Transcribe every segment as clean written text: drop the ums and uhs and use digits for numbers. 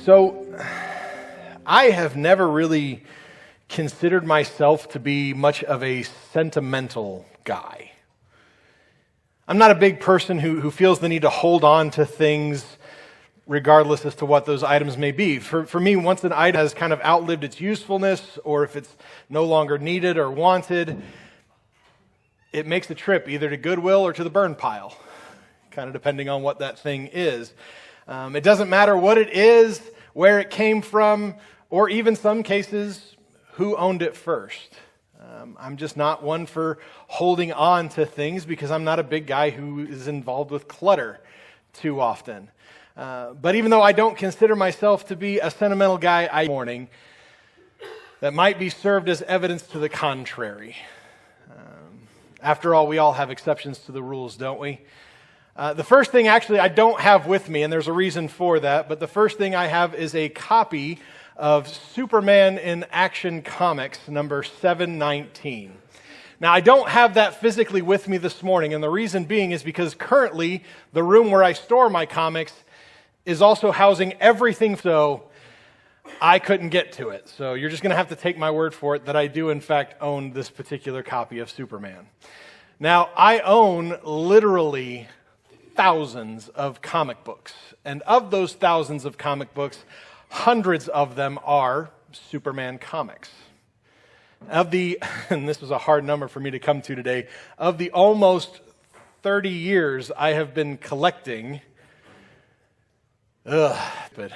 So, I have never really considered myself to be much of a sentimental guy. I'm not a big person who feels the need to hold on to things regardless as to what those items may be. For me, once an item has kind of outlived its usefulness, or if it's no longer needed or wanted, it makes the trip either to Goodwill or to the burn pile, kind of depending on what that thing is. It doesn't matter what it is, where it came from, or even some cases, who owned it first. I'm just not one for holding on to things because I'm not a big guy who is involved with clutter too often. But even though I don't consider myself to be a sentimental guy, morning that might be served as evidence to the contrary. After all, we all have exceptions to the rules, don't we? The first thing actually I don't have with me, and there's a reason for that, but the first thing I have is a copy of Superman in Action Comics, number 719. Now, I don't have that physically with me this morning, and the reason being is because currently the room where I store my comics is also housing everything, so I couldn't get to it. So you're just going to have to take my word for it that I do, in fact, own this particular copy of Superman. Now, I own literally thousands of comic books, and of those thousands of comic books, hundreds of them are Superman comics. Of the, and this was a hard number for me to come to today, of the almost 30 years I have been collecting, but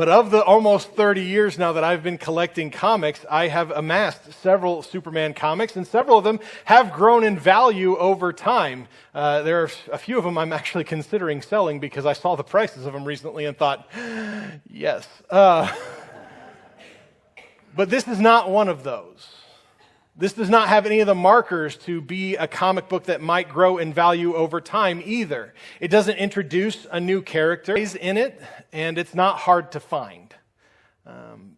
of the almost 30 years now that I've been collecting comics, I have amassed several Superman comics, and several of them have grown in value over time. There are a few of them I'm actually considering selling because I saw the prices of them recently and thought, yes. But this is not one of those. This does not have any of the markers to be a comic book that might grow in value over time either. It doesn't introduce a new character in it, and it's not hard to find.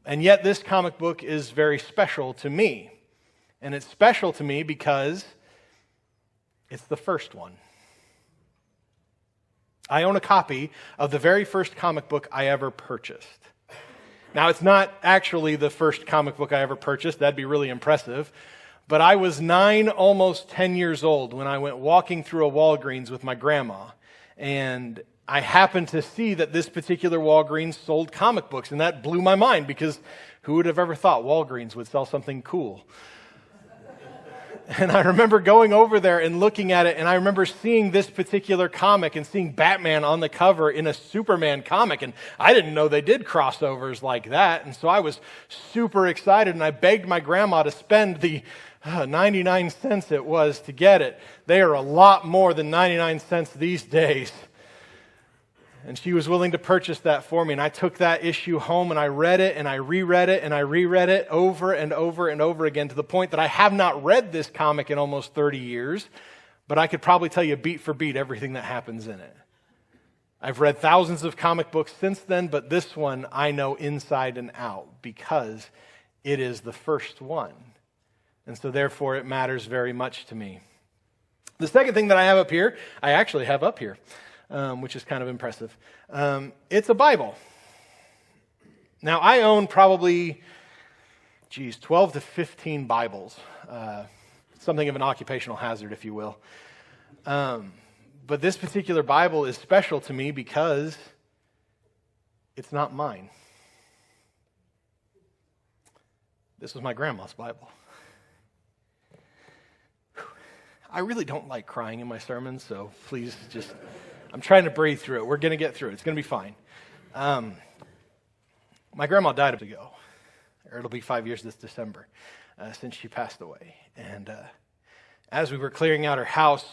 And yet this comic book is very special to me. And it's special to me because it's the first one. I own a copy of the very first comic book I ever purchased. Now, it's not actually the first comic book I ever purchased. That'd be really impressive. But I was 9, almost 10 years old when I went walking through a Walgreens with my grandma. And I happened to see that this particular Walgreens sold comic books. And that blew my mind because who would have ever thought Walgreens would sell something cool? And I remember going over there and looking at it, and I remember seeing this particular comic and seeing Batman on the cover in a Superman comic, and I didn't know they did crossovers like that, and so I was super excited, and I begged my grandma to spend the 99 cents it was to get it. They are a lot more than 99 cents these days. And she was willing to purchase that for me. And I took that issue home and I read it and I reread it and I reread it over and over and over again to the point that I have not read this comic in almost 30 years, but I could probably tell you beat for beat everything that happens in it. I've read thousands of comic books since then, but this one I know inside and out because it is the first one. And so therefore it matters very much to me. The second thing that I actually have up here. Which is kind of impressive. It's a Bible. Now, I own probably, 12 to 15 Bibles. Something of an occupational hazard, if you will. But this particular Bible is special to me because it's not mine. This was my grandma's Bible. I really don't like crying in my sermons, so please just... I'm trying to breathe through it. We're going to get through it. It's going to be fine. My grandma died ago. Or it'll be 5 years this December since she passed away. And as we were clearing out her house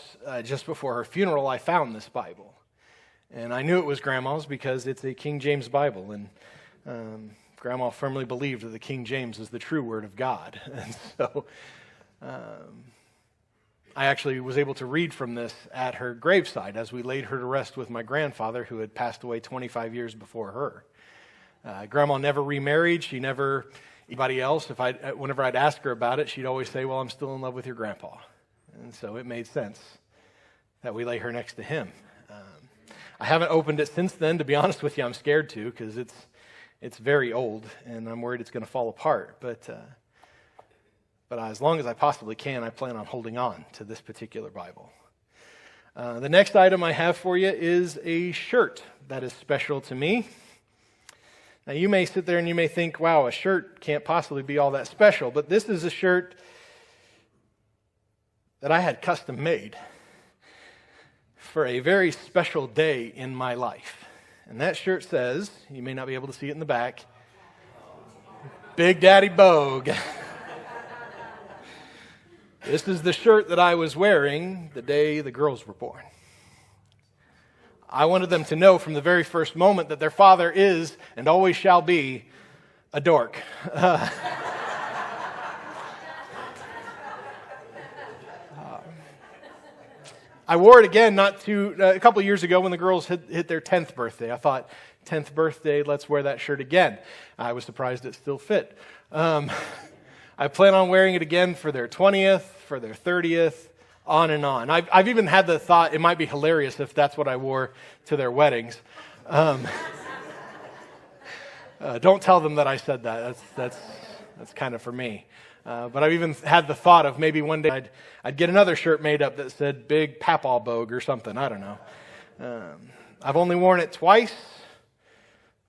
just before her funeral, I found this Bible. And I knew it was Grandma's because it's a King James Bible. And Grandma firmly believed that the King James is the true Word of God. And so... I actually was able to read from this at her graveside as we laid her to rest with my grandfather, who had passed away 25 years before her. Grandma never remarried. She never, anybody else, whenever I'd ask her about it, she'd always say, well, I'm still in love with your grandpa. And so it made sense that we lay her next to him. I haven't opened it since then. To be honest with you, I'm scared to because it's very old, and I'm worried it's going to fall apart. But as long as I possibly can, I plan on holding on to this particular Bible. The next item I have for you is a shirt that is special to me. Now, you may sit there and you may think, wow, a shirt can't possibly be all that special. But this is a shirt that I had custom made for a very special day in my life. And that shirt says, you may not be able to see it in the back, Big Daddy Bogue. This is the shirt that I was wearing the day the girls were born. I wanted them to know from the very first moment that their father is and always shall be a dork. I wore it again a couple of years ago when the girls hit their 10th birthday. I thought, 10th birthday, let's wear that shirt again. I was surprised it still fit. I plan on wearing it again for their 20th, for their 30th, on and on. I've even had the thought it might be hilarious if that's what I wore to their weddings. Don't tell them that I said that. That's kind of for me. But I've even had the thought of maybe one day I'd get another shirt made up that said Big Papaw Bogue or something. I don't know. I've only worn it twice,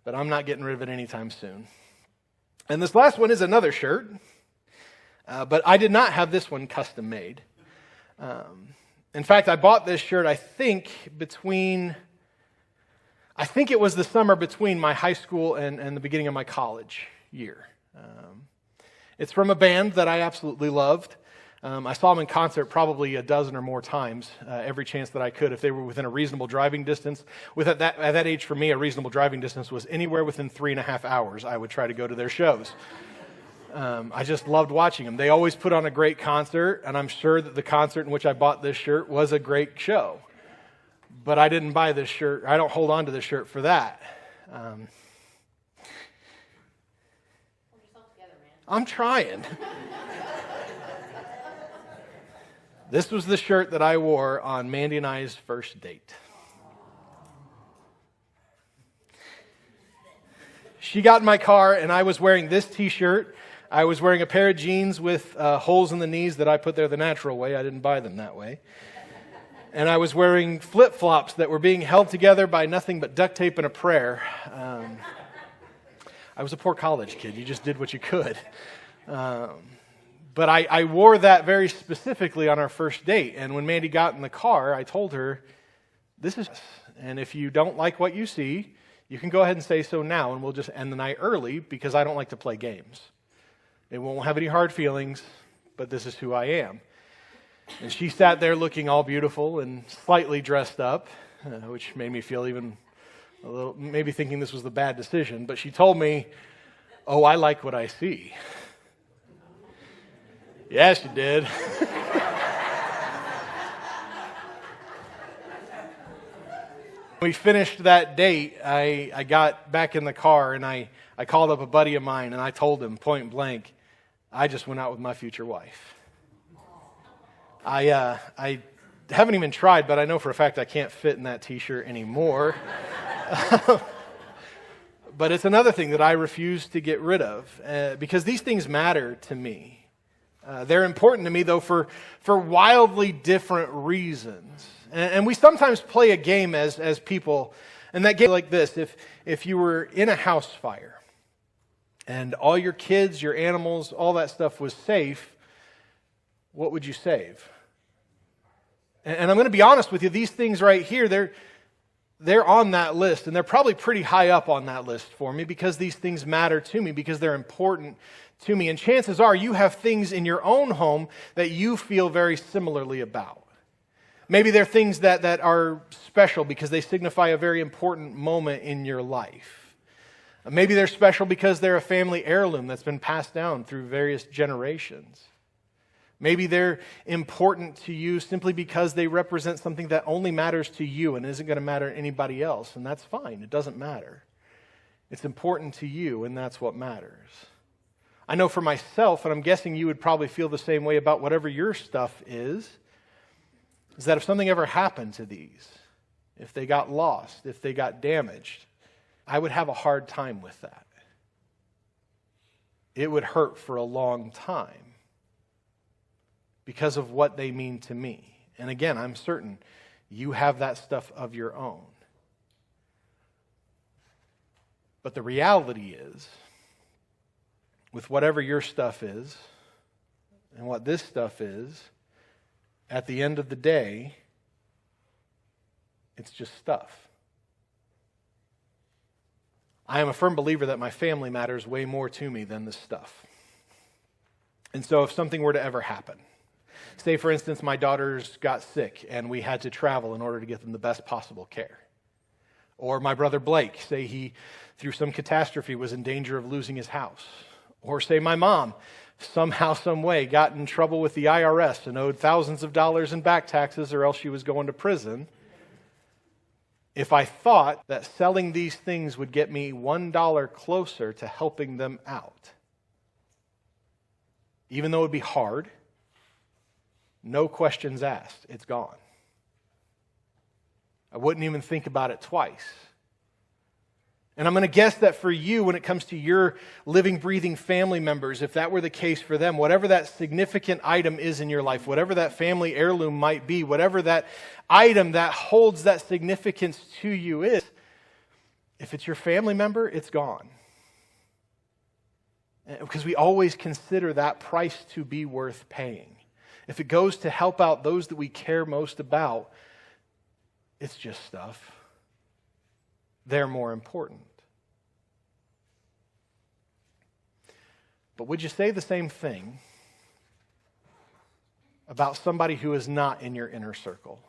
but I'm not getting rid of it anytime soon. And this last one is another shirt, but I did not have this one custom made. In fact, I bought this shirt, I think it was the summer between my high school and the beginning of my college year. It's from a band that I absolutely loved. I saw them in concert probably a dozen or more times, every chance that I could, if they were within a reasonable driving distance. At that age, for me, a reasonable driving distance was anywhere within 3.5 hours. I would try to go to their shows. I just loved watching them. They always put on a great concert, and I'm sure that the concert in which I bought this shirt was a great show. But I didn't buy this shirt. I don't hold on to this shirt for that. I'm trying. This was the shirt that I wore on Mandy and I's first date. She got in my car, and I was wearing this t-shirt. I was wearing a pair of jeans with holes in the knees that I put there the natural way. I didn't buy them that way. And I was wearing flip-flops that were being held together by nothing but duct tape and a prayer. I was a poor college kid. You just did what you could. But I wore that very specifically on our first date. And when Mandy got in the car, I told her, this is us. And if you don't like what you see, you can go ahead and say so now, and we'll just end the night early because I don't like to play games. They won't have any hard feelings, but this is who I am. And she sat there looking all beautiful and slightly dressed up, which made me feel even a little, maybe thinking this was the bad decision. But she told me, oh, I like what I see. Yes, you did. We finished that date. I got back in the car and I called up a buddy of mine and I told him point blank, I just went out with my future wife. I haven't even tried, but I know for a fact I can't fit in that t-shirt anymore. But it's another thing that I refuse to get rid of because these things matter to me. They're important to me, though, for wildly different reasons. And we sometimes play a game as people, and that game is like this. If you were in a house fire, and all your kids, your animals, all that stuff was safe, what would you save? And I'm going to be honest with you, these things right here, they're on that list, and they're probably pretty high up on that list for me because these things matter to me, because they're important to me. And chances are you have things in your own home that you feel very similarly about. Maybe they're things that are special because they signify a very important moment in your life. Maybe they're special because they're a family heirloom that's been passed down through various generations. Maybe they're important to you simply because they represent something that only matters to you and isn't going to matter to anybody else, and that's fine. It doesn't matter. It's important to you, and that's what matters. I know for myself, and I'm guessing you would probably feel the same way about whatever your stuff is that if something ever happened to these, if they got lost, if they got damaged, I would have a hard time with that. It would hurt for a long time because of what they mean to me. And again, I'm certain you have that stuff of your own. But the reality is, with whatever your stuff is, and what this stuff is, at the end of the day, it's just stuff. I am a firm believer that my family matters way more to me than this stuff. And so if something were to ever happen, say for instance my daughters got sick and we had to travel in order to get them the best possible care. Or my brother Blake, say he, through some catastrophe, was in danger of losing his house. Or say my mom, somehow, some way, got in trouble with the IRS and owed thousands of dollars in back taxes or else she was going to prison. If I thought that selling these things would get me $1 closer to helping them out, even though it would be hard, no questions asked, it's gone. I wouldn't even think about it twice. And I'm going to guess that for you, when it comes to your living, breathing family members, if that were the case for them, whatever that significant item is in your life, whatever that family heirloom might be, whatever that item that holds that significance to you is, if it's your family member, it's gone. Because we always consider that price to be worth paying. If it goes to help out those that we care most about, it's just stuff. They're more important. But would you say the same thing about somebody who is not in your inner circle?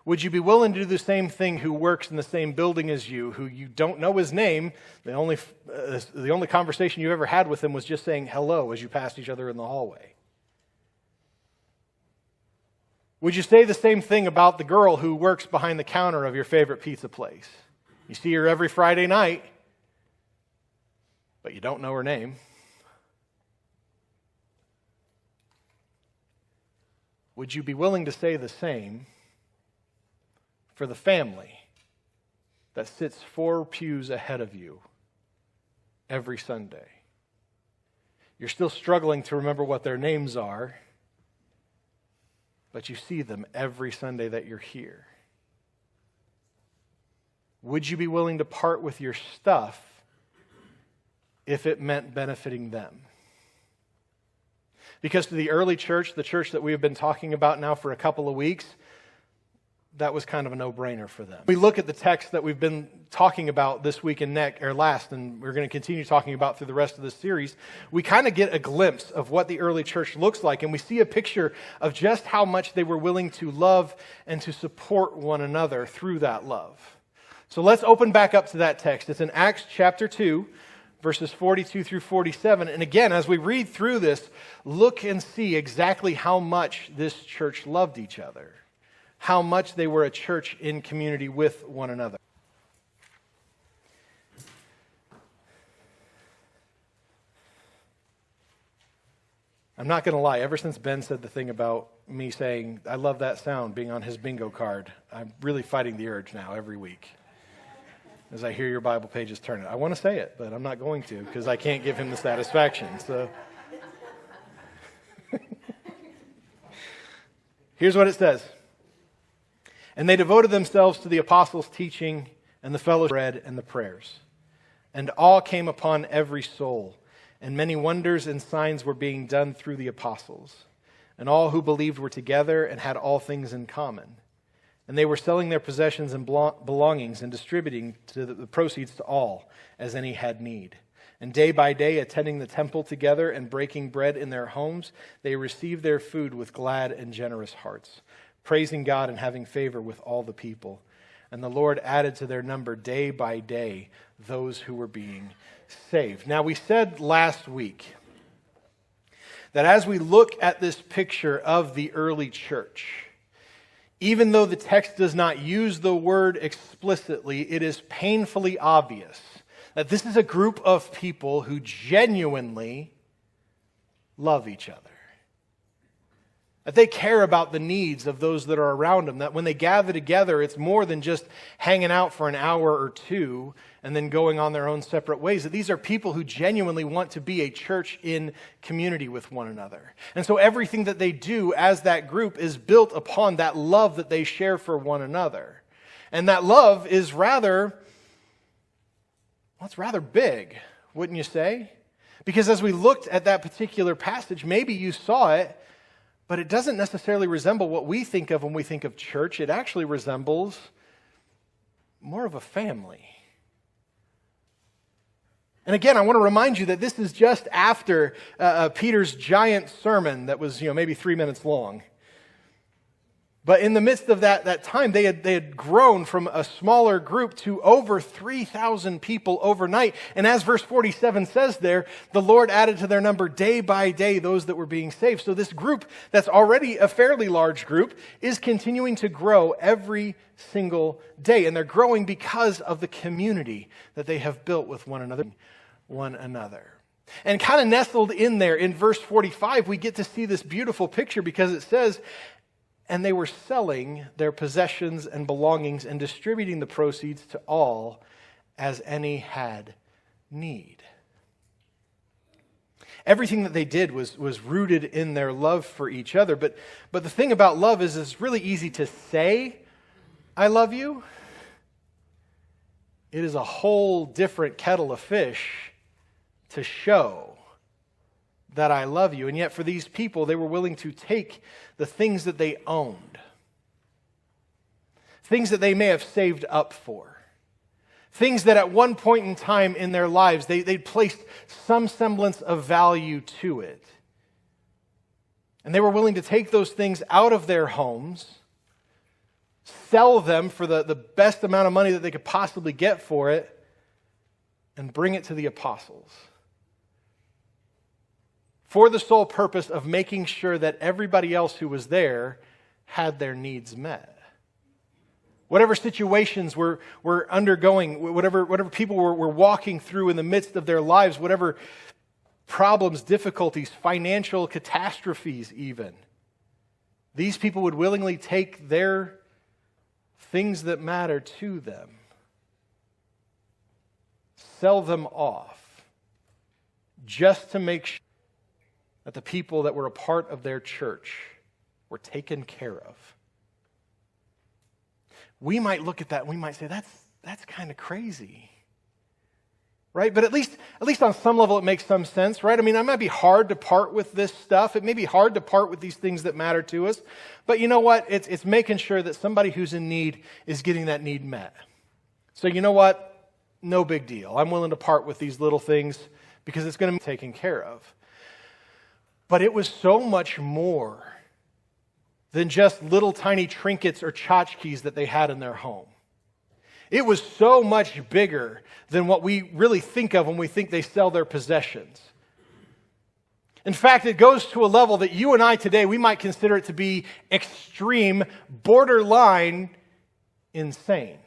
Would you be willing to do the same thing who works in the same building as you, who you don't know his name? The only conversation you ever had with him was just saying hello as you passed each other in the hallway. Would you say the same thing about the girl who works behind the counter of your favorite pizza place? You see her every Friday night, but you don't know her name. Would you be willing to say the same for the family that sits 4 pews ahead of you every Sunday? You're still struggling to remember what their names are, but you see them every Sunday that you're here. Would you be willing to part with your stuff if it meant benefiting them? Because to the early church, the church that we have been talking about now for a couple of weeks, that was kind of a no-brainer for them. We look at the text that we've been talking about this week and last, and we're going to continue talking about through the rest of this series. We kind of get a glimpse of what the early church looks like, and we see a picture of just how much they were willing to love and to support one another through that love. So let's open back up to that text. It's in Acts chapter 2, verses 42 through 47. And again, as we read through this, look and see exactly how much this church loved each other. How much they were a church in community with one another. I'm not going to lie, ever since Ben said the thing about me saying, I love that sound being on his bingo card, I'm really fighting the urge now every week. As I hear your Bible pages turning. I want to say it, but I'm not going to because I can't give him the satisfaction. So here's what it says. And they devoted themselves to the apostles' teaching and the fellowship bread and the prayers. And awe came upon every soul, and many wonders and signs were being done through the apostles. And all who believed were together and had all things in common. And they were selling their possessions and belongings and distributing the proceeds to all, as any had need. And day by day, attending the temple together and breaking bread in their homes, they received their food with glad and generous hearts, praising God and having favor with all the people. And the Lord added to their number day by day those who were being saved. Now, we said last week that as we look at this picture of the early church, even though the text does not use the word explicitly, it is painfully obvious that this is a group of people who genuinely love each other. That they care about the needs of those that are around them. That when they gather together, it's more than just hanging out for an hour or two and then going on their own separate ways. That these are people who genuinely want to be a church in community with one another. And so everything that they do as that group is built upon that love that they share for one another. And that love is rather big, wouldn't you say? Because as we looked at that particular passage, maybe you saw it, but it doesn't necessarily resemble what we think of when we think of church. It actually resembles more of a family. And again, I want to remind you that this is just after Peter's giant sermon that was, maybe 3 minutes long. But in the midst of that time, they had grown from a smaller group to over 3,000 people overnight. And as verse 47 says there, the Lord added to their number day by day those that were being saved. So this group that's already a fairly large group is continuing to grow every single day. And they're growing because of the community that they have built with one another. And kind of nestled in there in verse 45, we get to see this beautiful picture because it says, and they were selling their possessions and belongings and distributing the proceeds to all as any had need. Everything that they did was rooted in their love for each other. But the thing about love is it's really easy to say, I love you. It is a whole different kettle of fish to show that I love you. And yet for these people, they were willing to take the things that they owned, things that they may have saved up for, things that at one point in time in their lives, they'd placed some semblance of value to it. And they were willing to take those things out of their homes, sell them for the best amount of money that they could possibly get for it, and bring it to the apostles, for the sole purpose of making sure that everybody else who was there had their needs met. Whatever situations were undergoing, whatever people were walking through in the midst of their lives, whatever problems, difficulties, financial catastrophes even, these people would willingly take their things that matter to them, sell them off, just to make sure that the people that were a part of their church were taken care of. We might look at that and we might say, that's kind of crazy. Right? But at least on some level it makes some sense, right? I mean, it might be hard to part with this stuff. It may be hard to part with these things that matter to us. But you know what? It's making sure that somebody who's in need is getting that need met. So you know what? No big deal. I'm willing to part with these little things because it's going to be taken care of. But it was so much more than just little tiny trinkets or tchotchkes that they had in their home. It was so much bigger than what we really think of when we think they sell their possessions. In fact, it goes to a level that you and I today, we might consider it to be extreme, borderline insane.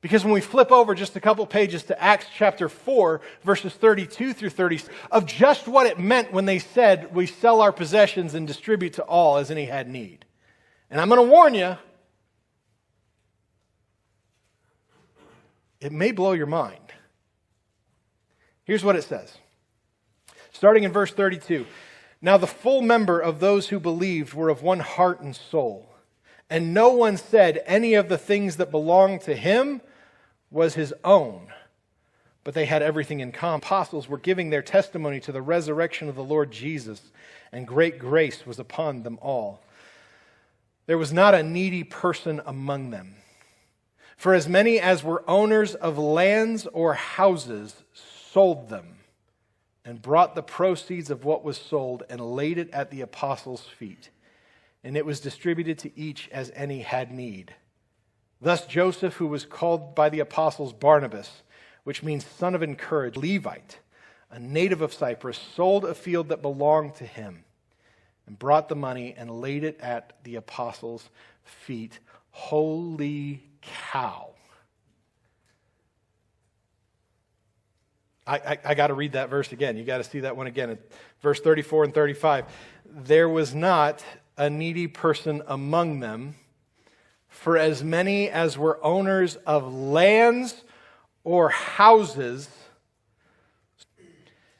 Because when we flip over just a couple pages to Acts chapter 4, verses 32 through 30, of just what it meant when they said, we sell our possessions and distribute to all as any had need. And I'm going to warn you, it may blow your mind. Here's what it says. Starting in verse 32. Now the full number of those who believed were of one heart and soul. And no one said any of the things that belonged to him was his own, but they had everything in common. Apostles were giving their testimony to the resurrection of the Lord Jesus, and great grace was upon them all. There was not a needy person among them. For as many as were owners of lands or houses sold them, and brought the proceeds of what was sold and laid it at the apostles' feet. And it was distributed to each as any had need. Thus Joseph, who was called by the apostles Barnabas, which means son of encouragement, Levite, a native of Cyprus, sold a field that belonged to him and brought the money and laid it at the apostles' feet. Holy cow. I got to read that verse again. You got to see that one again. Verse 34 and 35. There was not a needy person among them, for as many as were owners of lands or houses,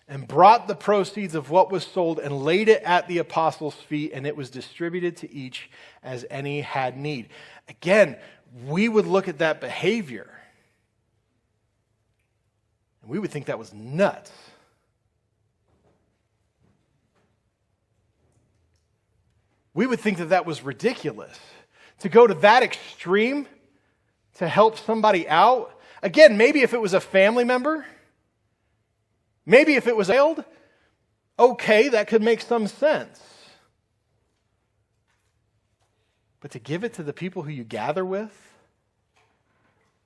and brought the proceeds of what was sold and laid it at the apostles' feet, and it was distributed to each as any had need. Again, we would look at that behavior, and we would think that was nuts. We would think that that was ridiculous. To go to that extreme to help somebody out. Again, maybe if it was a family member, maybe if it was a child, okay, that could make some sense. But to give it to the people who you gather with,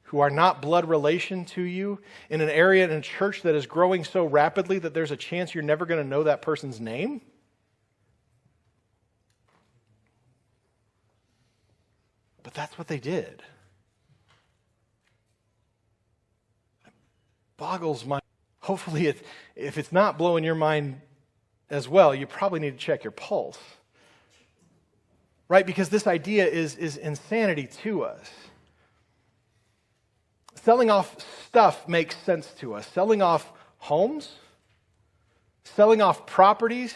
who are not blood relation to you, in an area in a church that is growing so rapidly that there's a chance you're never going to know that person's name? But that's what they did. It boggles my... Hopefully, if it's not blowing your mind as well, you probably need to check your pulse. Right? Because this idea is insanity to us. Selling off stuff makes sense to us. Selling off homes, selling off properties,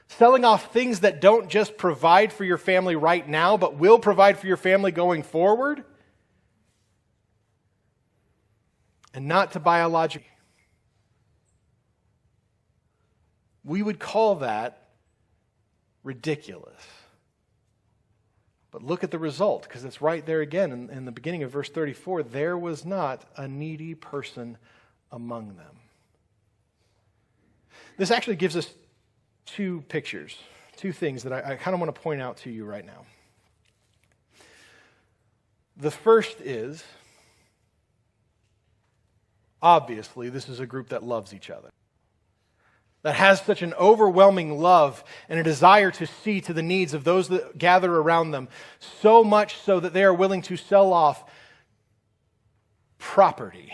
selling off things that don't just provide for your family right now, but will provide for your family going forward, and not to biological. We would call that ridiculous. But look at the result, because it's right there again in the beginning of verse 34. There was not a needy person among them. This actually gives us two pictures, two things that I kind of want to point out to you right now. The first is, obviously, this is a group that loves each other, that has such an overwhelming love and a desire to see to the needs of those that gather around them, so much so that they are willing to sell off property.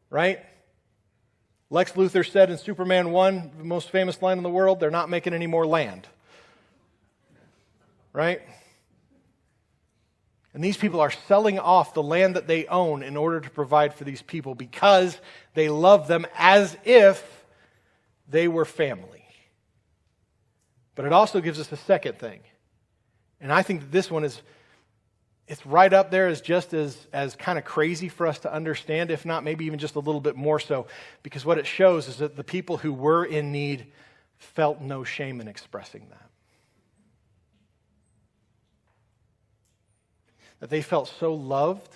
Right? Lex Luthor said in Superman 1, the most famous line in the world, they're not making any more land. Right? And these people are selling off the land that they own in order to provide for these people because they love them as if they were family. But it also gives us a second thing. And I think that this one it's right up there as just as kind of crazy for us to understand, if not maybe even just a little bit more so, because what it shows is that the people who were in need felt no shame in expressing that. That they felt so loved,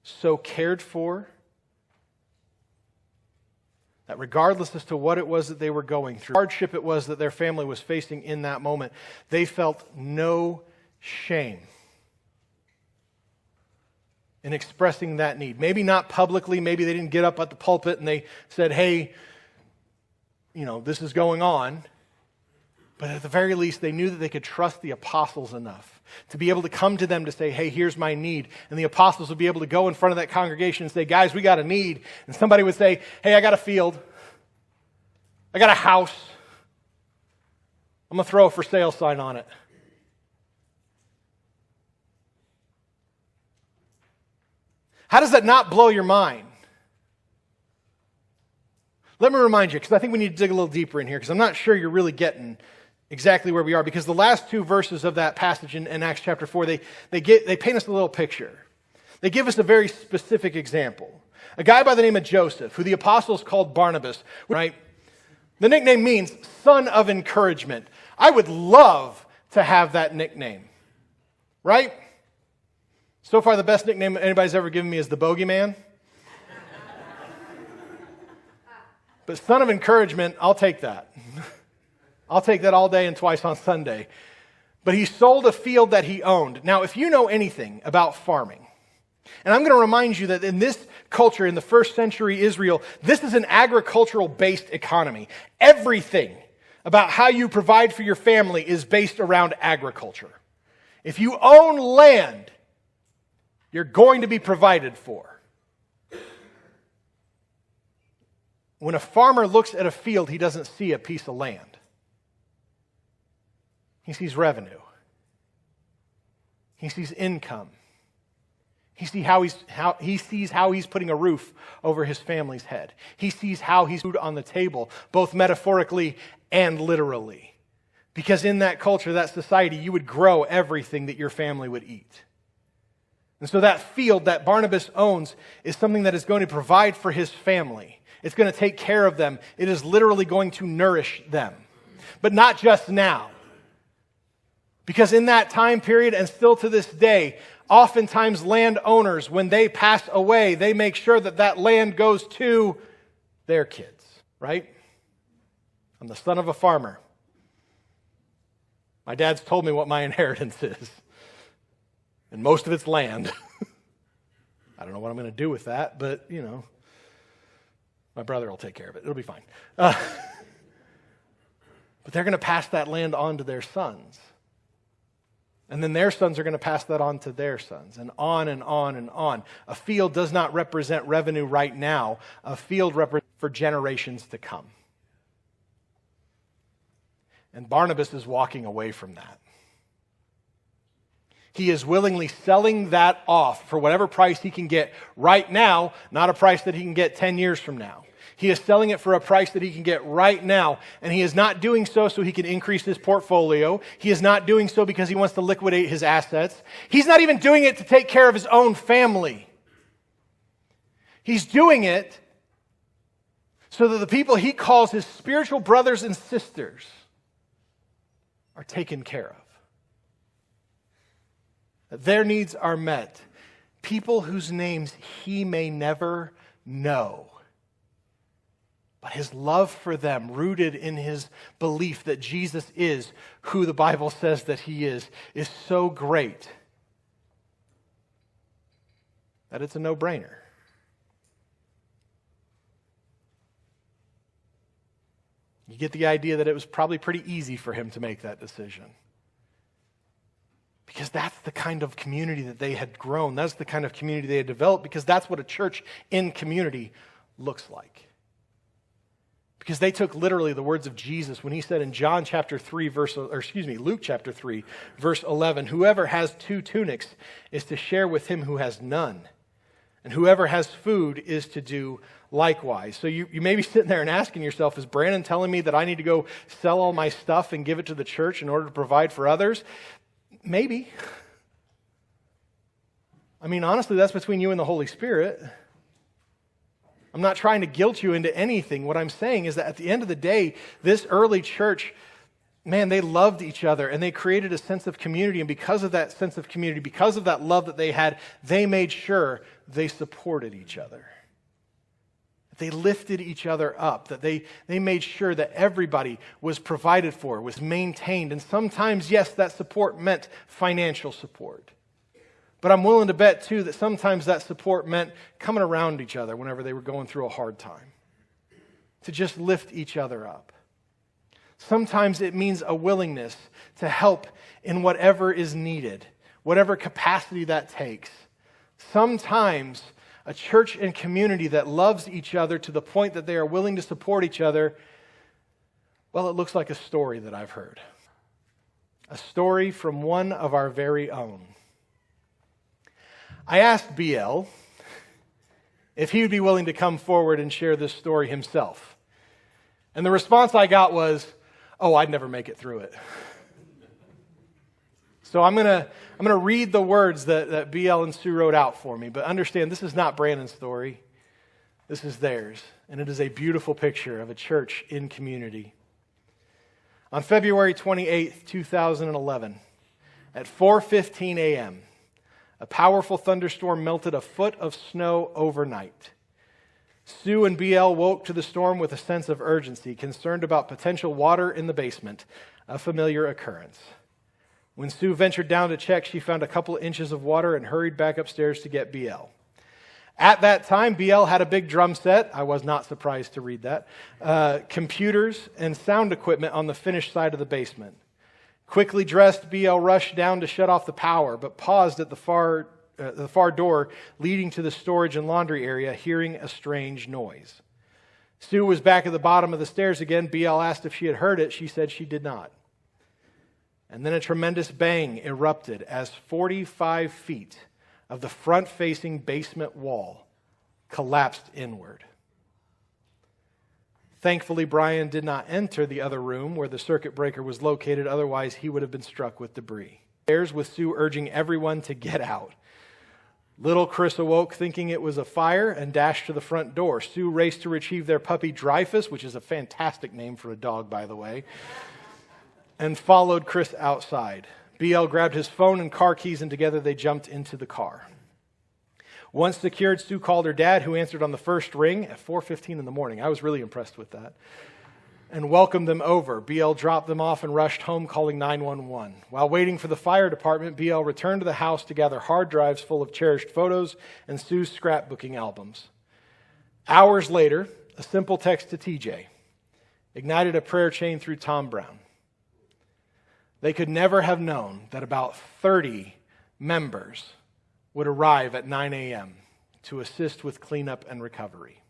so cared for, that regardless as to what it was that they were going through, hardship it was that their family was facing in that moment, they felt no shame in expressing that need. Maybe not publicly, maybe they didn't get up at the pulpit and they said, hey, this is going on. But at the very least, they knew that they could trust the apostles enough to be able to come to them to say, hey, here's my need. And the apostles would be able to go in front of that congregation and say, guys, we got a need. And somebody would say, hey, I got a field. I got a house. I'm going to throw a for sale sign on it. How does that not blow your mind? Let me remind you, because I think we need to dig a little deeper in here, because I'm not sure you're really getting exactly where we are, because the last two verses of that passage in Acts chapter 4, they paint us a little picture. They give us a very specific example. A guy by the name of Joseph, who the apostles called Barnabas, right? The nickname means son of encouragement. I would love to have that nickname, right? So far, the best nickname anybody's ever given me is the bogeyman. But son of encouragement, I'll take that. I'll take that all day and twice on Sunday. But he sold a field that he owned. Now, if you know anything about farming, and I'm going to remind you that in this culture, in the first century Israel, this is an agricultural-based economy. Everything about how you provide for your family is based around agriculture. If you own land, you're going to be provided for. When a farmer looks at a field, he doesn't see a piece of land. He sees revenue. He sees income. He sees how he's putting a roof over his family's head. He sees how he's food on the table, both metaphorically and literally. Because in that culture, that society, you would grow everything that your family would eat. And so that field that Barnabas owns is something that is going to provide for his family. It's going to take care of them. It is literally going to nourish them. But not just now. Because in that time period, and still to this day, oftentimes landowners, when they pass away, they make sure that that land goes to their kids, right? I'm the son of a farmer. My dad's told me what my inheritance is. And most of it's land. I don't know what I'm going to do with that, but, my brother will take care of it. It'll be fine. But they're going to pass that land on to their sons. And then their sons are going to pass that on to their sons, and on and on and on. A field does not represent revenue right now. A field represents for generations to come. And Barnabas is walking away from that. He is willingly selling that off for whatever price he can get right now, not a price that he can get 10 years from now. He is selling it for a price that he can get right now, and he is not doing so he can increase his portfolio. He is not doing so because he wants to liquidate his assets. He's not even doing it to take care of his own family. He's doing it so that the people he calls his spiritual brothers and sisters are taken care of. That their needs are met. People whose names he may never know. But his love for them, rooted in his belief that Jesus is who the Bible says that he is so great that it's a no-brainer. You get the idea that it was probably pretty easy for him to make that decision. Because that's the kind of community that they had grown. That's the kind of community they had developed, because that's what a church in community looks like. Because they took literally the words of Jesus when he said in Luke chapter 3, verse 11, whoever has 2 tunics is to share with him who has none. And whoever has food is to do likewise. So you may be sitting there and asking yourself, is Brandon telling me that I need to go sell all my stuff and give it to the church in order to provide for others? Maybe. I mean, honestly, that's between you and the Holy Spirit. I'm not trying to guilt you into anything. What I'm saying is that at the end of the day, this early church, man, they loved each other and they created a sense of community. And because of that sense of community, because of that love that they had, they made sure they supported each other. They lifted each other up, that they made sure that everybody was provided for, was maintained. And sometimes, yes, that support meant financial support. But I'm willing to bet, too, that sometimes that support meant coming around each other whenever they were going through a hard time, to just lift each other up. Sometimes it means a willingness to help in whatever is needed, whatever capacity that takes. Sometimes a church and community that loves each other to the point that they are willing to support each other, well, it looks like a story that I've heard. A story from one of our very own. I asked BL if he would be willing to come forward and share this story himself. And the response I got was, oh, I'd never make it through it. So I'm gonna read the words that BL and Sue wrote out for me. But understand, this is not Brandon's story. This is theirs. And it is a beautiful picture of a church in community. On February 28th, 2011, at 4:15 a.m., a powerful thunderstorm melted a foot of snow overnight. Sue and BL woke to the storm with a sense of urgency, concerned about potential water in the basement, a familiar occurrence. When Sue ventured down to check, she found a couple inches of water and hurried back upstairs to get BL. At that time, BL had a big drum set. I was not surprised to read that. Computers and sound equipment on the finished side of the basement. Quickly dressed, BL rushed down to shut off the power, but paused at the far door leading to the storage and laundry area, hearing a strange noise. Sue was back at the bottom of the stairs again. BL asked if she had heard it. She said she did not. And then a tremendous bang erupted as 45 feet of the front-facing basement wall collapsed inward. Thankfully, Brian did not enter the other room where the circuit breaker was located, otherwise he would have been struck with debris. Stairs with Sue urging everyone to get out. Little Chris awoke thinking it was a fire and dashed to the front door. Sue raced to retrieve their puppy Dreyfus, which is a fantastic name for a dog, by the way, and followed Chris outside. BL grabbed his phone and car keys, and together they jumped into the car. Once secured, Sue called her dad, who answered on the first ring at 4:15 in the morning. I was really impressed with that. And welcomed them over. BL dropped them off and rushed home, calling 911. While waiting for the fire department, BL returned to the house to gather hard drives full of cherished photos and Sue's scrapbooking albums. Hours later, a simple text to TJ ignited a prayer chain through Tom Brown. They could never have known that about 30 members would arrive at 9 a.m. to assist with cleanup and recovery.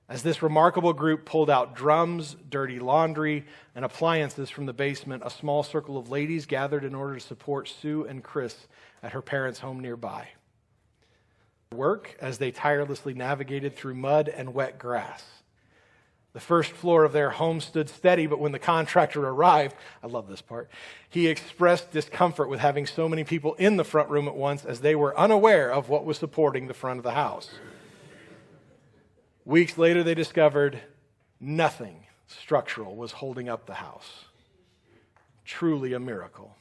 As this remarkable group pulled out drums, dirty laundry, and appliances from the basement, a small circle of ladies gathered in order to support Sue and Chris at her parents' home nearby. Work as they tirelessly navigated through mud and wet grass. The first floor of their home stood steady, but when the contractor arrived, I love this part, he expressed discomfort with having so many people in the front room at once as they were unaware of what was supporting the front of the house. Weeks later, they discovered nothing structural was holding up the house. Truly a miracle.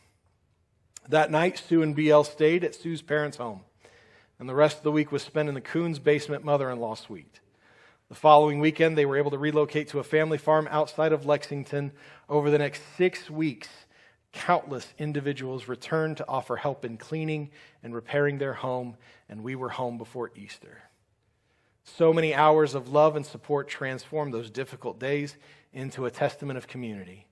That night, Sue and BL stayed at Sue's parents' home, and the rest of the week was spent in the Coons basement mother-in-law suite. The following weekend, they were able to relocate to a family farm outside of Lexington. Over the next 6 weeks, countless individuals returned to offer help in cleaning and repairing their home, and we were home before Easter. So many hours of love and support transformed those difficult days into a testament of community.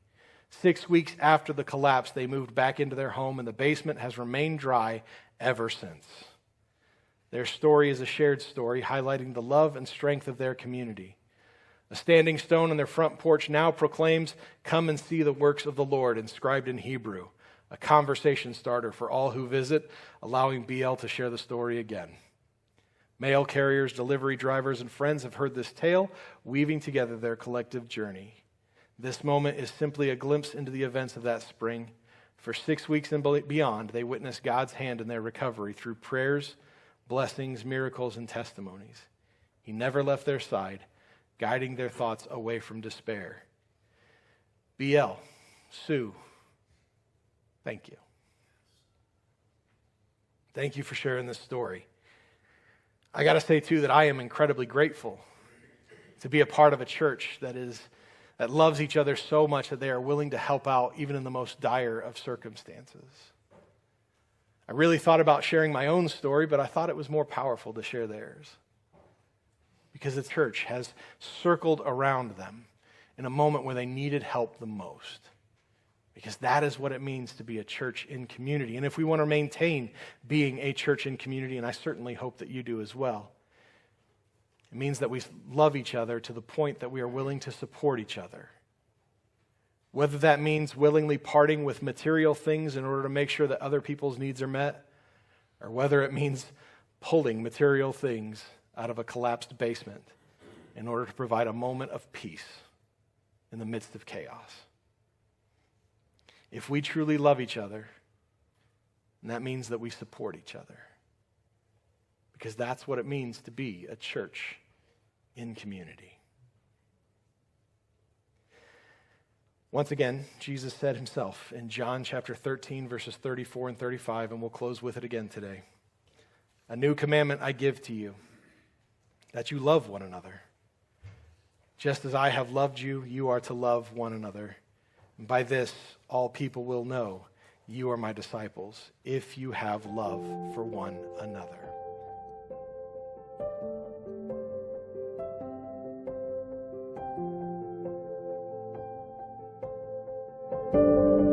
6 weeks after the collapse, they moved back into their home, and the basement has remained dry ever since. Their story is a shared story, highlighting the love and strength of their community. A standing stone on their front porch now proclaims, "Come and see the works of the Lord," inscribed in Hebrew, a conversation starter for all who visit, allowing BL to share the story again. Mail carriers, delivery drivers, and friends have heard this tale, weaving together their collective journey. This moment is simply a glimpse into the events of that spring. For 6 weeks and beyond, they witnessed God's hand in their recovery through prayers, blessings, miracles, and testimonies. He never left their side, guiding their thoughts away from despair. BL, Sue, thank you. Thank you for sharing this story. I got to say, too, that I am incredibly grateful to be a part of a church that loves each other so much that they are willing to help out even in the most dire of circumstances. I really thought about sharing my own story, but I thought it was more powerful to share theirs. Because the church has circled around them in a moment where they needed help the most. Because that is what it means to be a church in community. And if we want to maintain being a church in community, and I certainly hope that you do as well, it means that we love each other to the point that we are willing to support each other. Whether that means willingly parting with material things in order to make sure that other people's needs are met, or whether it means pulling material things out of a collapsed basement in order to provide a moment of peace in the midst of chaos. If we truly love each other, and that means that we support each other, because that's what it means to be a church in community. Once again, Jesus said himself in John chapter 13, verses 34 and 35, and we'll close with it again today. "A new commandment I give to you, that you love one another. Just as I have loved you, you are to love one another. And by this, all people will know you are my disciples, if you have love for one another."